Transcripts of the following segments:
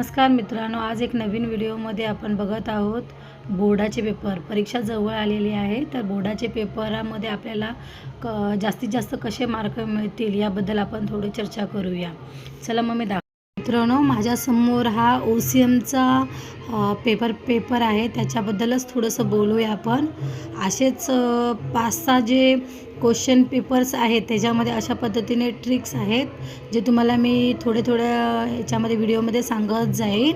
नमस्कार मित्रांनो, आज एक नवीन व्हिडिओमध्ये आपण बघत आहोत बोर्डाचे पेपर. परीक्षा जवळ आलेली आहे, तर बोर्डाचे पेपरामध्ये आपल्याला जास्तीत जास्त कसे मार्क मिळतील याबद्दल आपण थोडी चर्चा करूया. चला मग मी मित्रांनो, माझ्यासमोर हा OCMचा पेपर आहे, त्याच्याबद्दलच थोडंसं बोलूया आपण. असेच 5-6 जे क्वेश्चन पेपर्स आहेत, त्याच्यामध्ये अशा पद्धतीने ट्रिक्स आहेत जे तुम्हाला मी थोड्या ह्याच्यामध्ये व्हिडिओमध्ये सांगत जाईल.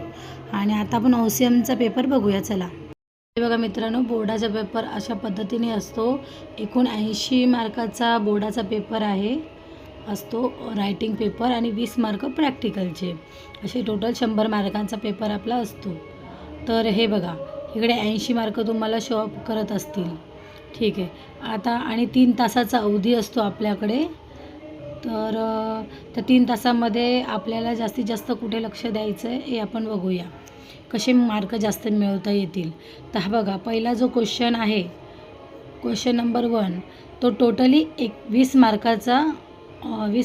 आणि आता आपण OCMचा पेपर बघूया. चला, हे बघा मित्रांनो, बोर्डाचा पेपर अशा पद्धतीने असतो. एकूण 80 मार्काचा बोर्डाचा पेपर असतो, रायटिंग पेपर, आणि 20 मार्क प्रॅक्टिकलचे. असे टोटल 100 मार्कांचा पेपर आपला असतो. तर हे बघा, इकडे 80 मार्क तुम्हाला शो अप करत असतील. ठीक आहे. आता आणि 3 तासाचा अवधी असतो आपल्याकडे. तर त्या 3 तासामध्ये आपल्याला जास्तीत जास्त कुठे लक्ष द्यायचं आहे हे आपण बघूया, कसे मार्क जास्त मिळवता येतील. तर हा बघा, पहिला जो क्वेश्चन आहे, क्वेश्चन नंबर 1, तो टोटली 20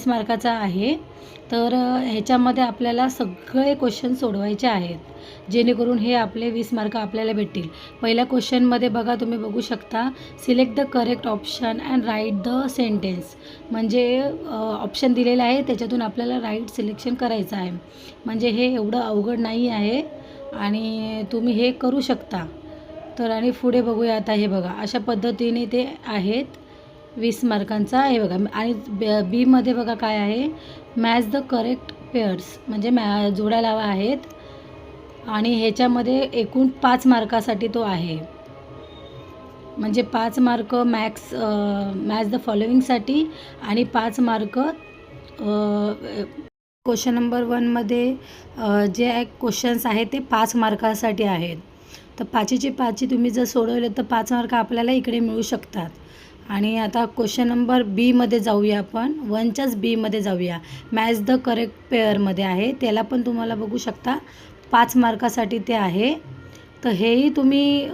मार्काचा आहे. तर ह्याच्यामध्ये आपल्याला सगळे क्वेश्चन सोडवायचे आहेत, जेणेकरून हे आपले 20 मार्क आपल्याला भेटतील. पहिल्या क्वेश्चनमध्ये बघा, तुम्ही बघू शकता, select the correct option and write the sentence. म्हणजे ऑप्शन दिलेला आहे, त्याच्यातून आपल्याला राईट सिलेक्शन करायचं आहे. म्हणजे हे एवढं अवघड नाही आहे आणि तुम्ही हे करू शकता. तर आणि पुढे बघूया. आता हे बघा, अशा पद्धतीने ते आहेत 20 मार्कांचा. हे बघा, आणि बीमध्ये बघा काय आहे, मॅच द करेक्ट पेअर्स, म्हणजे जोड्या लावा आहेत. आणि ह्याच्यामध्ये एकूण 5 मार्कासाठी तो आहे. म्हणजे 5 मार्क मॅच द फॉलोइंगसाठी आणि 5 मार्क क्वेश्चन नंबर 1मध्ये जे क्वेश्चन्स आहेत ते 5 मार्कासाठी आहेत. तर 5चे 5 तुम्ही जर सोडवले तर 5 मार्क आपल्याला इकडे मिळू शकतात. आणि आता क्वेश्चन नंबर बीमध्ये जाऊया आपण. 1च्याच बीमध्ये जाऊया. मॅच द करेक्ट पेअरमध्ये आहे, त्याला पण तुम्हाला बघू शकता 5 मार्कासाठी ते आहे. तर हेही तुम्ही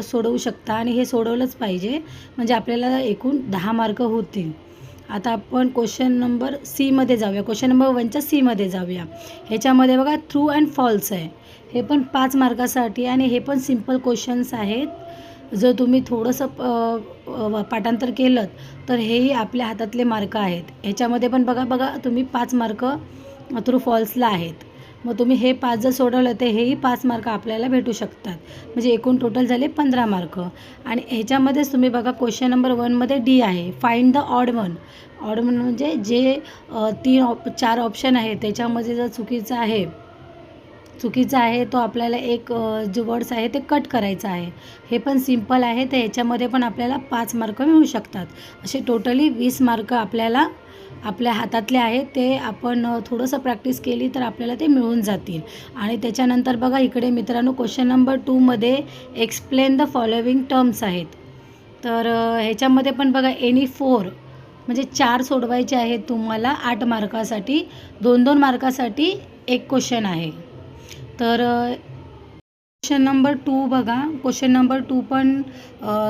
सोडवू शकता आणि हे सोडवलंच पाहिजे, म्हणजे आपल्याला एकूण 10 मार्क होतील. आता आपण क्वेश्चन नंबर सीमध्ये जाऊया. क्वेश्चन नंबर 1च्या सीमध्ये जाऊया. ह्याच्यामध्ये बघा, ट्रू अँड फॉल्स आहे. हे पण 5 मार्कासाठी आणि हे पण सिम्पल क्वेश्चन्स आहेत. जर तुम्ही थोडंसं पाठांतर केलं तर हेही आपल्या हातातले मार्क आहेत. ह्याच्यामध्ये पण बघा तुम्ही 5 मार्क ट्रू फॉल्सला आहेत. मग तुम्ही हे 5 जर सोडवलं तर हेही 5 मार्क आपल्याला भेटू शकतात. म्हणजे एकूण टोटल झाले 15 मार्क. आणि ह्याच्यामध्येच तुम्ही बघा, क्वेश्चन नंबर 1मध्ये डी आहे, find the odd one. Odd one म्हणजे जे 4 ऑप्शन आहे त्याच्यामध्ये जर चुकीचा आहे तो आपल्याला एक जो वर्ड्स आहे ते कट करायचं आहे. हे पण सिम्पल आहे. तर ह्याच्यामध्ये पण आपल्याला 5 मार्क मिळू शकतात. असे टोटली 20 मार्क आपल्याला आपल्या हातातले आहेत. ते आपण थोडंसं प्रॅक्टिस केली तर आपल्याला ते मिळून जातील. आणि त्याच्यानंतर बघा इकडे मित्रांनो, क्वेश्चन नंबर 2मध्ये एक्सप्लेन द फॉलोइंग टर्म्स आहेत. तर ह्याच्यामध्ये पण बघा, एनी 4 म्हणजे 4 सोडवायचे आहेत तुम्हाला 8 मार्कासाठी. 2-2 मार्कासाठी एक क्वेश्चन आहे. तर क्वेश्चन नंबर 2 बघा, क्वेश्चन नंबर 2 पण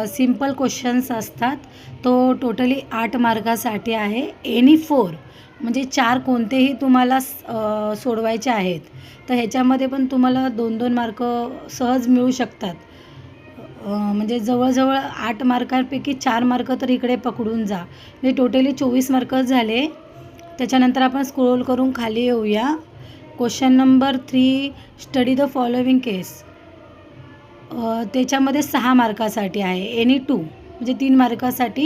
सिम्पल क्वेश्चन्स असतात. तो टोटली 8 मार्कासाठी आहे. एनी 4 म्हणजे 4 कोणतेही तुम्हाला सोडवायचे आहेत. तर ह्याच्यामध्ये पण तुम्हाला 2-2 मार्क सहज मिळू शकतात. म्हणजे जवळजवळ 8 मार्कांपैकी 4 मार्क तर इकडे पकडून जा. म्हणजे टोटली 24 मार्क झाले. त्याच्यानंतर आपण स्क्रोल करून खाली येऊया. Question number 3, study the following case. त्याच्यामध्ये 6 मार्कासाठी आहे. एनी 2 म्हणजे 3 मार्कासाठी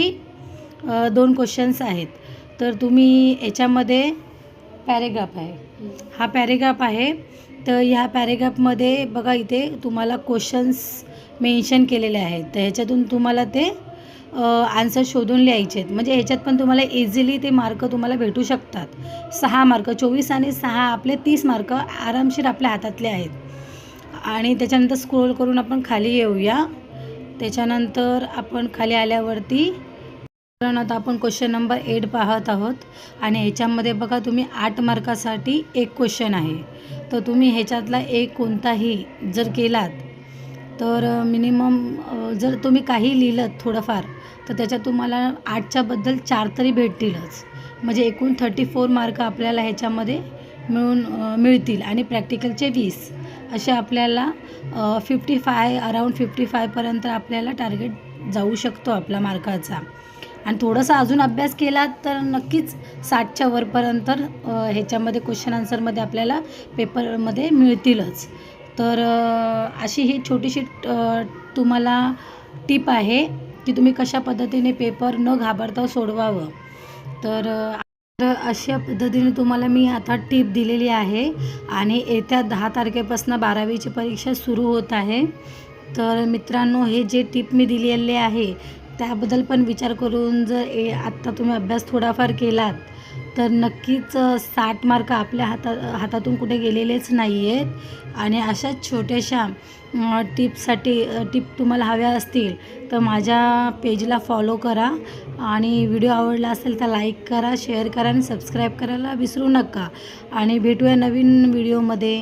2 क्वेश्चन्स आहेत. तर तुम्ही याच्यामध्ये पॅरेग्राफ आहे, हा पॅरेग्राफ आहे. तर ह्या पॅरेग्राफमध्ये बघा, इथे तुम्हाला क्वेश्चन्स मेन्शन केलेले आहेत. तर ह्याच्यातून तुम्हाला ते आन्सर शोधून लिहायचे आहेत. म्हणजे ह्याच्यात पण तुम्हाला इझिली ते मार्क तुम्हाला भेटू शकतात. 6 मार्क, 24 आणि 6 आपले 30 मार्क आरामशीर आपल्या हातातले आहेत. आणि त्याच्यानंतर स्क्रोल करून आपण खाली येऊया. त्याच्यानंतर आपण खाली आल्यावरती आता आपण क्वेश्चन नंबर 8 पाहत आहोत. आणि ह्याच्यामध्ये बघा, तुम्ही 8 मार्कासाठी एक क्वेश्चन आहे. तर तुम्ही ह्याच्यातला एक कोणताही जर केलात तर मिनिमम जर तुम्ही काही लिहिलं थोडंफार तर त्याच्यात तुम्हाला 8च्या बद्दल 4 तरी भेटतीलच. म्हणजे एकूण 34 मार्क आपल्याला ह्याच्यामध्ये मिळतील आणि प्रॅक्टिकलचे 20 असे आपल्याला 55 अराऊंड 55पर्यंत आपल्याला टार्गेट जाऊ शकतो आपला मार्काचा. आणि थोडासा अजून अभ्यास केला तर नक्कीच 60च्या वरपर्यंत ह्याच्यामध्ये क्वेश्चन आन्सरमध्ये आपल्याला पेपरमध्ये मिळतीलच. तर अशी ही छोटीशी तुम्हाला टिप आहे की तुम्ही कशा पद्धतीने पेपर न घाबरता सोडवावं. तर अशा पद्धतीने तुम्हाला मी आता टिप दिलेली आहे आणि येत्या 10 तारखेपासून 12वीची परीक्षा सुरू होत आहे. तर मित्रांनो, हे जे टिप मी दिलेले आहे त्याबद्दल पण विचार करून जर आत्ता तुम्ही अभ्यास थोडाफार केलात तर नक्कीच 60 मार्क आपल्या हातातून कुठे गेलेलेच नाही आहेत. आणि अशाच छोट्याशा टिप तुम्हाला हव्या असतील तर माझ्या पेजला फॉलो करा आणि व्हिडिओ आवडला असेल तर लाईक करा, शेअर करा आणि सबस्क्राईब करायला विसरू नका. आणि भेटूया नवीन व्हिडिओमध्ये.